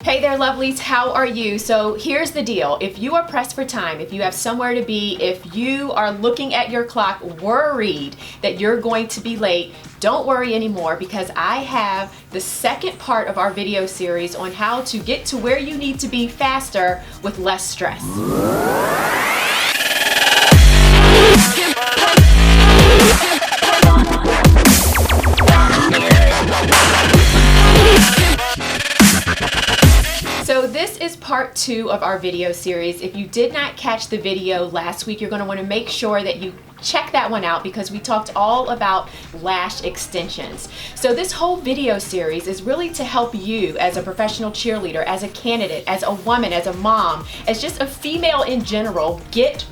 Hey there, lovelies, how are you? So here's the deal. If you are pressed for time, if you have somewhere to be, if you are looking at your clock worried that you're going to be late, don't worry anymore, because I have the second part of our video series on how to get to where you need to be faster with less stress. So this is part 2 of our video series. If you did not catch the video last week, you're going to want to make sure that you check that one out, because we talked all about lash extensions. So this whole video series is really to help you as a professional cheerleader, as a candidate, as a woman, as a mom, as just a female in general, get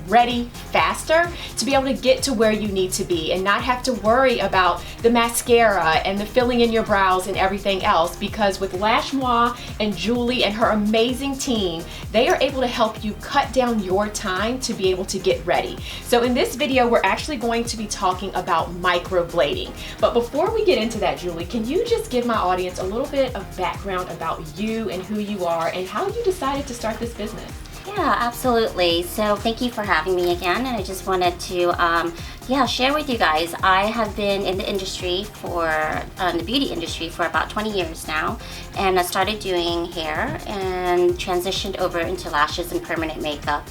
ready faster to be able to get to where you need to be and not have to worry about the mascara and the filling in your brows and everything else, because with Lash Moi and Julie and her amazing team, they are able to help you cut down your time to be able to get ready. So in this video, we're actually going to be talking about microblading. But before we get into that, Julie, can you just give my audience a little bit of background about you and who you are and how you decided to start this business? Yeah, absolutely. So thank you for having me again, and I just wanted to share with you guys. I have been in the industry for the beauty industry for about 20 years now, and I started doing hair and transitioned over into lashes and permanent makeup.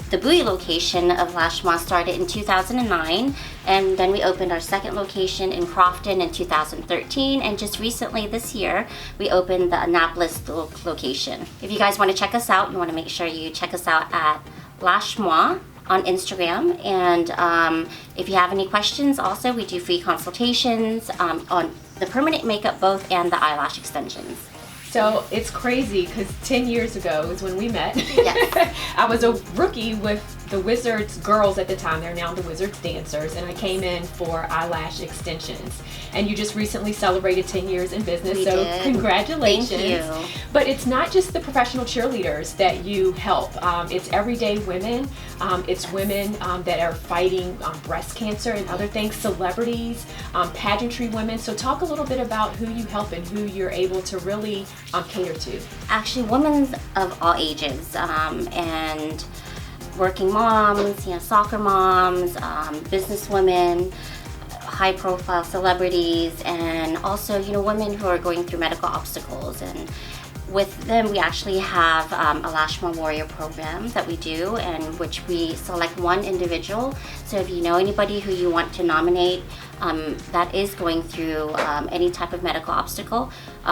The Bowie location of Lash Moi started in 2009, and then we opened our second location in Crofton in 2013, and just recently this year we opened the Annapolis location. If you guys want to check us out, you want to make sure you check us out at Lash Moi on Instagram, and if you have any questions, also we do free consultations on the permanent makeup both and the eyelash extensions. So it's crazy because 10 years ago is when we met. Yes. I was a rookie with the Wizards girls at the time. They're now the Wizards dancers, and I came in for eyelash extensions. And you just recently celebrated 10 years in business, We so did. congratulations. Thank you. But it's not just the professional cheerleaders that you help. It's everyday women. It's women that are fighting breast cancer and other things, celebrities, pageantry women. So talk a little bit about who you help and who you're able to really cater to. Actually, women of all ages, and working moms, soccer moms, business women, high profile celebrities, and also women who are going through medical obstacles. And with them, we actually have a Lash Moi Warrior program that we do, in which we select one individual. So if you know anybody who you want to nominate that is going through any type of medical obstacle,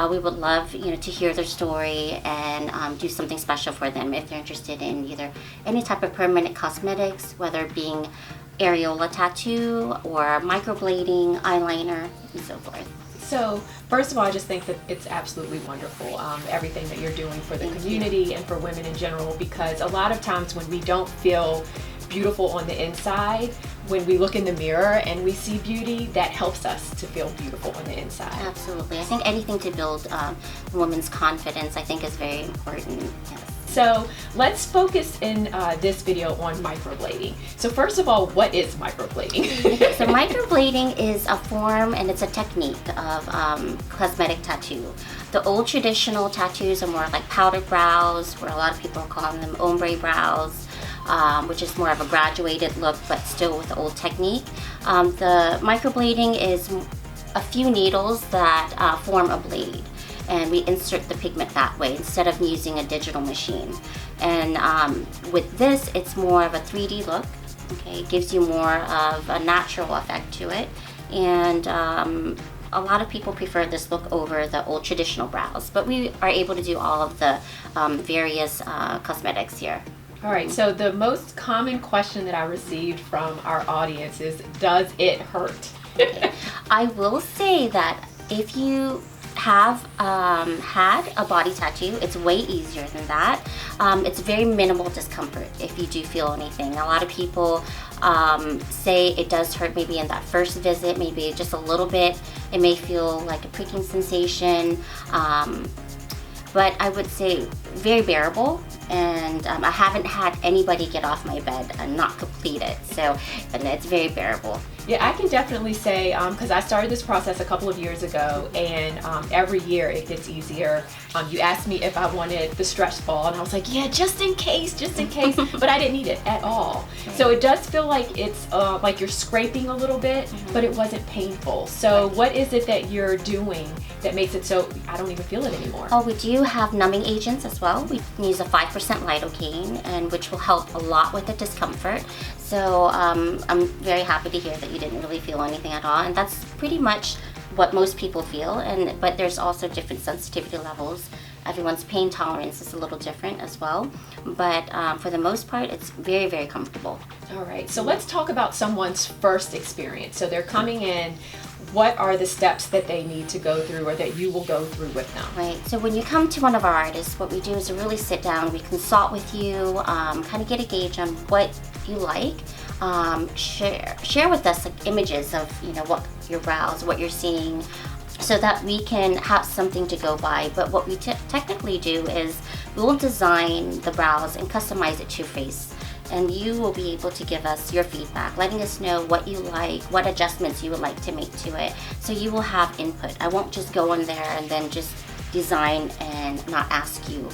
we would love to hear their story and do something special for them if they're interested in either any type of permanent cosmetics, whether it being areola tattoo or microblading, eyeliner, and so forth. So first of all, I just think that it's absolutely wonderful, everything that you're doing for the community and for women in general, because a lot of times when we don't feel beautiful on the inside, when we look in the mirror and we see beauty, that helps us to feel beautiful on the inside. Absolutely. I think anything to build a woman's confidence, I think, is very important. Yes. So let's focus in this video on microblading. So first of all, what is microblading? So microblading is a form and it's a technique of cosmetic tattoo. The old traditional tattoos are more like powder brows, where a lot of people are calling them ombre brows, which is more of a graduated look, but still with the old technique. The microblading is a few needles that form a blade, and we insert the pigment that way instead of using a digital machine. And with this, it's more of a 3D look. Okay, it gives you more of a natural effect to it, and a lot of people prefer this look over the old traditional brows, but we are able to do all of the various cosmetics here. All right, so the most common question that I received from our audience is, does it hurt? Okay. I will say that if you have had a body tattoo, it's way easier than that. It's very minimal discomfort if you do feel anything. A lot of people say it does hurt maybe in that first visit, maybe just a little bit. It may feel like a pricking sensation, but I would say very bearable. And I haven't had anybody get off my bed and not complete it, so and it's very bearable. Yeah, I can definitely say, because I started this process a couple of years ago, and every year it gets easier. You asked me if I wanted the stretch ball, and I was like, yeah, just in case, but I didn't need it at all. So it does feel like it's like you're scraping a little bit, but it wasn't painful. So what is it that you're doing that makes it so I don't even feel it anymore? Oh, we do have numbing agents as well. We use a 5% lidocaine, and which will help a lot with the discomfort. So I'm very happy to hear that you didn't really feel anything at all, and that's pretty much what most people feel. But there's also different sensitivity levels. Everyone's pain tolerance is a little different as well, but for the most part, it's very, very comfortable. All right, so let's talk about someone's first experience. So they're coming in. What are the steps that they need to go through, or that you will go through with them? Right, so when you come to one of our artists, what we do is really sit down, we consult with you, kind of get a gauge on what you like, share with us like images of what your brows, what you're seeing, so that we can have something to go by. But what we technically do is we will design the brows and customize it to your face. And you will be able to give us your feedback, letting us know what you like, what adjustments you would like to make to it. So you will have input. I won't just go in there and then just design and not ask you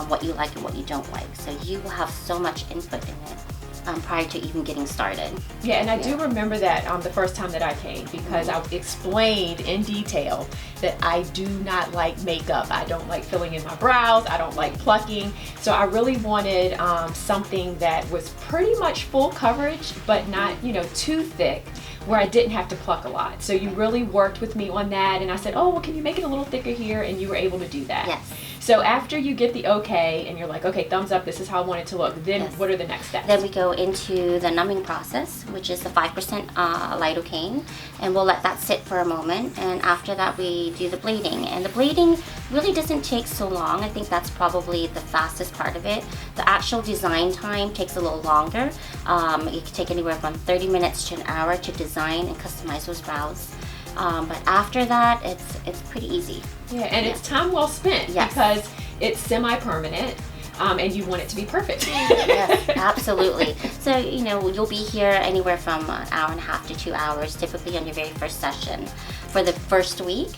what you like and what you don't like. So you will have so much input in it prior to even getting started. Yeah, and I do remember that the first time that I came, because I explained in detail that I do not like makeup. I don't like filling in my brows. I don't like plucking. So I really wanted something that was pretty much full coverage, but not too thick, where I didn't have to pluck a lot. So you really worked with me on that, and I said, oh, well, can you make it a little thicker here? And you were able to do that. Yes. So after you get the okay, and you're like, okay, thumbs up, this is how I want it to look, then Yes. What are the next steps? Then we go into the numbing process, which is the 5% lidocaine, and we'll let that sit for a moment. And after that, we do the blading. And the blading really doesn't take so long. I think that's probably the fastest part of it. The actual design time takes a little longer. It can take anywhere from 30 minutes to an hour to design and customize those brows. But after that, it's pretty easy. Yeah, and it's time well spent. Yes. Because it's semi-permanent, and you want it to be perfect. Yes, absolutely. So, you'll be here anywhere from an hour and a half to 2 hours, typically on your very first session. For the first week,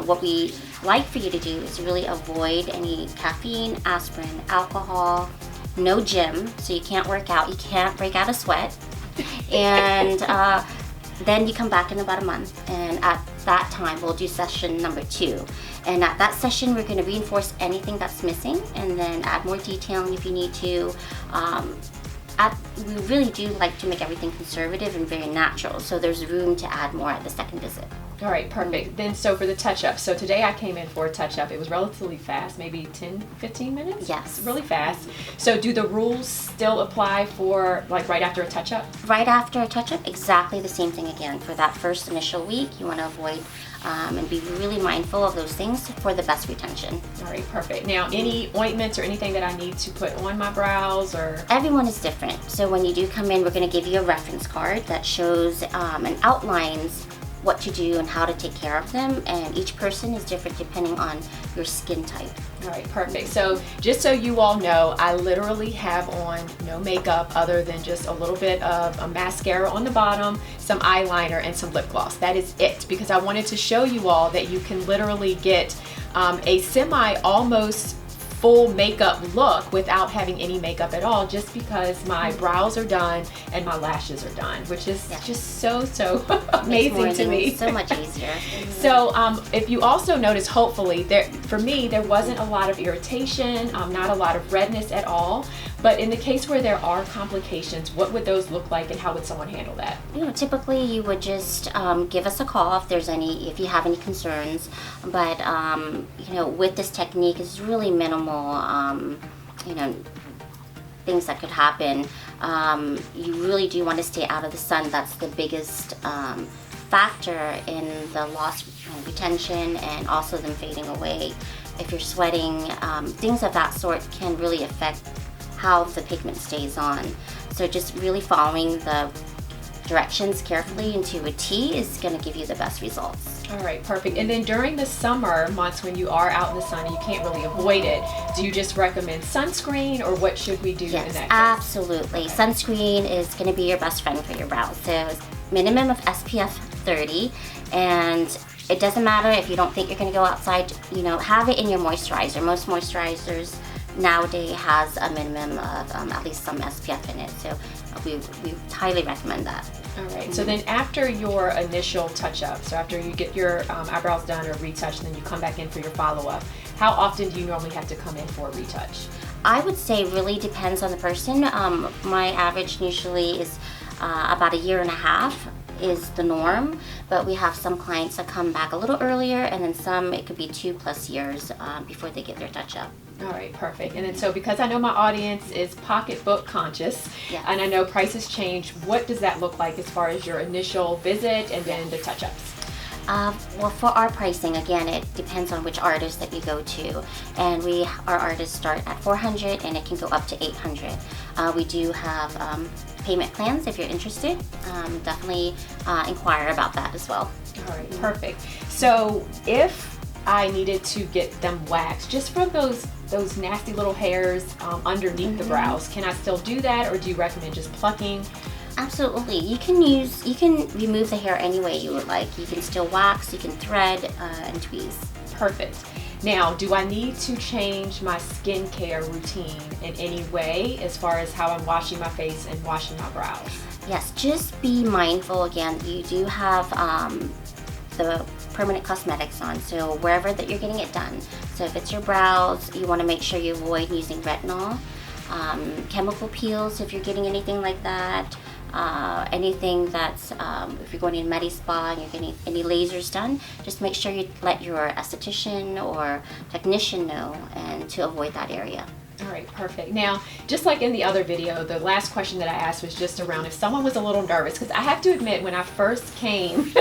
what we like for you to do is really avoid any caffeine, aspirin, alcohol, no gym, so you can't work out, you can't break out a sweat. And then you come back in about a month, and at that time we'll do session number 2. And at that session we're going to reinforce anything that's missing, and then add more detailing if you need to. We really do like to make everything conservative and very natural, so there's room to add more at the second visit. All right, perfect. Then so for the touch-up, so today I came in for a touch-up. It was relatively fast, maybe 10, 15 minutes? Yes. Really fast. So do the rules still apply for like right after a touch-up? Right after a touch-up, exactly the same thing again. For that first initial week, you want to avoid and be really mindful of those things for the best retention. All right, perfect. Now, any ointments or anything that I need to put on my brows, or? Everyone is different. So when you do come in, we're going to give you a reference card that shows and outlines what to do and how to take care of them, and each person is different depending on your skin type. All right, perfect. So just so you all know, I literally have on no makeup other than just a little bit of a mascara on the bottom, some eyeliner, and some lip gloss. That is it, because I wanted to show you all that you can literally get a almost full makeup look without having any makeup at all, just because my brows are done and my lashes are done, which is just so amazing to me. So much easier. So if you also notice, hopefully, for me, there wasn't a lot of irritation, not a lot of redness at all. But in the case where there are complications, what would those look like, and how would someone handle that? Typically you would just give us a call if you have any concerns. But with this technique, it's really minimal. Things that could happen. You really do want to stay out of the sun. That's the biggest factor in the loss retention, and also them fading away. If you're sweating, things of that sort can really affect how the pigment stays on. So just really following the directions carefully into a T is going to give you the best results. All right, perfect. And then during the summer months, when you are out in the sun and you can't really avoid it, do you just recommend sunscreen, or what should we do in that case? Absolutely. Sunscreen is going to be your best friend for your brows. So minimum of SPF 30, and it doesn't matter if you don't think you're going to go outside, have it in your moisturizer. Most moisturizers nowadays has a minimum of at least some SPF in it, so we highly recommend that. All right, so then after your initial touch-up, so after you get your eyebrows done or retouch, and then you come back in for your follow-up, how often do you normally have to come in for a retouch? I would say really depends on the person. My average usually is about 1.5 years is the norm, but we have some clients that come back a little earlier, and then some it could be 2+ years before they get their touch-up. All right, perfect. And then so because I know my audience is pocketbook conscious, yes, and I know prices change, what does that look like as far as your initial visit and then the touch-ups? Well, for our pricing, again, it depends on which artist that you go to, and our artists start at $400 and it can go up to $800. We do have payment plans if you're interested. Definitely inquire about that as well. All right, perfect. So if I needed to get them waxed, just for those nasty little hairs underneath the brows, can I still do that, or do you recommend just plucking? Absolutely. You can remove the hair any way you would like. You can still wax, you can thread and tweeze. Perfect. Now, do I need to change my skincare routine in any way as far as how I'm washing my face and washing my brows? Yes, just be mindful. Again, you do have the permanent cosmetics on, so wherever that you're getting it done. So if it's your brows, you want to make sure you avoid using retinol, chemical peels if you're getting anything like that. Anything that's, if you're going to a med spa and you're getting any lasers done, just make sure you let your esthetician or technician know, and to avoid that area. All right, perfect. Now, just like in the other video, the last question that I asked was just around if someone was a little nervous, because I have to admit, when I first came,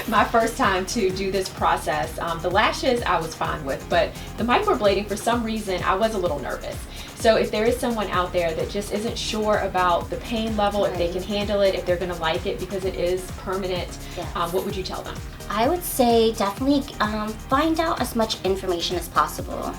my first time to do this process, the lashes I was fine with, but the microblading, for some reason, I was a little nervous. So if there is someone out there that just isn't sure about the pain level, if they can handle it, if they're going to like it because it is permanent, yes, what would you tell them? I would say definitely find out as much information as possible.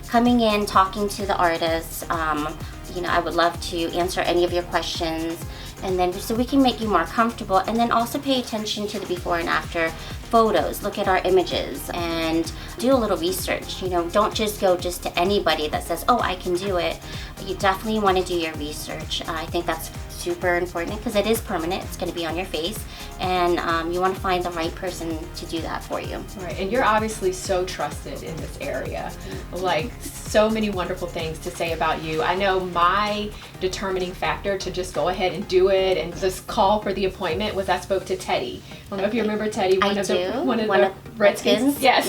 Coming in, talking to the artists, I would love to answer any of your questions, and then so we can make you more comfortable, and then also pay attention to the before and after photos. Look at our images and do a little research. Don't just go to anybody that says, oh, I can do it. You definitely want to do your research. I think that's super important because it is permanent. It's going to be on your face, and you want to find the right person to do that for you. Right, and you're obviously so trusted in this area. Like, so many wonderful things to say about you. I know my determining factor to just go ahead and do it and just call for the appointment was I spoke to Teddy. I don't know if you remember Teddy, one of the Redskins. Yes.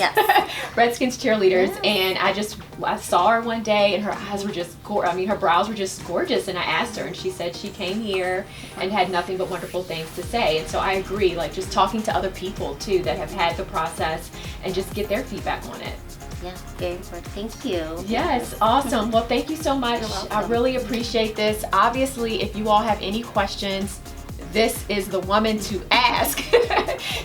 Redskins cheerleaders. And I saw her one day, and her eyes were just her brows were just gorgeous, and I asked her, and she said she came here and had nothing but wonderful things to say. And so I agree, like just talking to other people too that have had the process and just get their feedback on it. Yeah, very important. Thank you. Yes, awesome. Well, thank you so much. I really appreciate this. Obviously, if you all have any questions, this is the woman to ask.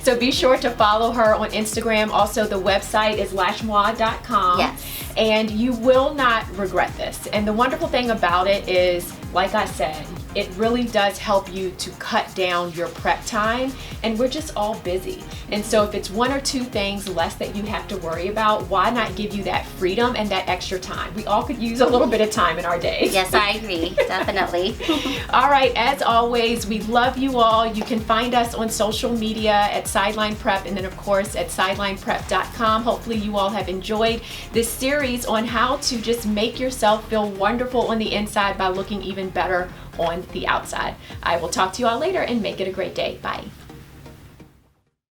So be sure to follow her on Instagram. Also, the website is lashmoi.com. Yes. And you will not regret this. And the wonderful thing about it is, like I said, it really does help you to cut down your prep time, and we're just all busy. And so if it's 1 or 2 things less that you have to worry about, why not give you that freedom and that extra time? We all could use a little bit of time in our days. Yes, I agree, definitely. All right, as always, we love you all. You can find us on social media at Sideline Prep, and then of course at sidelineprep.com. Hopefully you all have enjoyed this series on how to just make yourself feel wonderful on the inside by looking even better on the outside. I will talk to you all later, and make it a great day. Bye.